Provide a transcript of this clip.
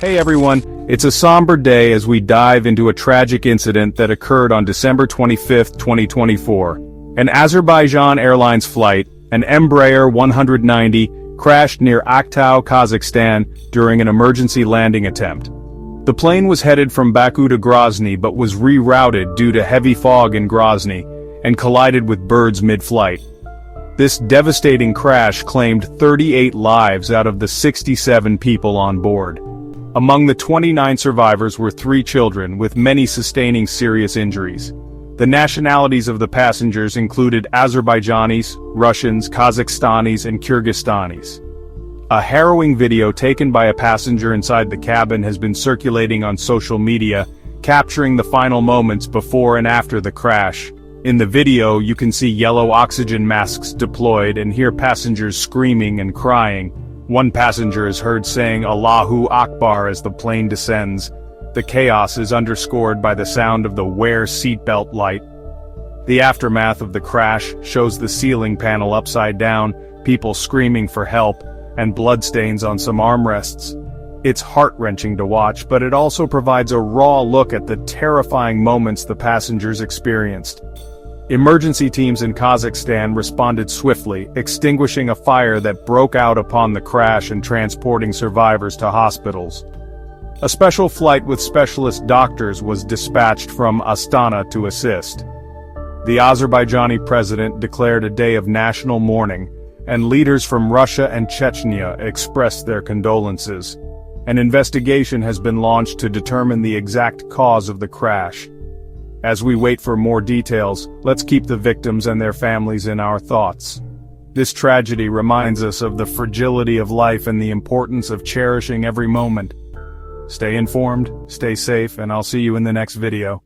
Hey everyone, it's a somber day as we dive into a tragic incident that occurred on December 25, 2024. An Azerbaijan Airlines flight, an Embraer 190, crashed near Aktau, Kazakhstan during an emergency landing attempt. The plane was headed from Baku to Grozny but was rerouted due to heavy fog in Grozny, and collided with birds mid-flight. This devastating crash claimed 38 lives out of the 67 people on board. Among the 29 survivors were 3 children, with many sustaining serious injuries. The nationalities of the passengers included Azerbaijanis, Russians, Kazakhstanis, and Kyrgyzstanis. A harrowing video taken by a passenger inside the cabin has been circulating on social media, capturing the final moments before and after the crash. In the video, you can see yellow oxygen masks deployed and hear passengers screaming and crying. One passenger is heard saying Allahu Akbar as the plane descends. The chaos is underscored by the sound of the "wear seatbelt" light. The aftermath of the crash shows the ceiling panel upside down, people screaming for help, and bloodstains on some armrests. It's heart-wrenching to watch, but it also provides a raw look at the terrifying moments the passengers experienced. Emergency teams in Kazakhstan responded swiftly, extinguishing a fire that broke out upon the crash and transporting survivors to hospitals. A special flight with specialist doctors was dispatched from Astana to assist. The Azerbaijani president declared a day of national mourning, and leaders from Russia and Chechnya expressed their condolences. An investigation has been launched to determine the exact cause of the crash. As we wait for more details, let's keep the victims and their families in our thoughts. This tragedy reminds us of the fragility of life and the importance of cherishing every moment. Stay informed, stay safe, and I'll see you in the next video.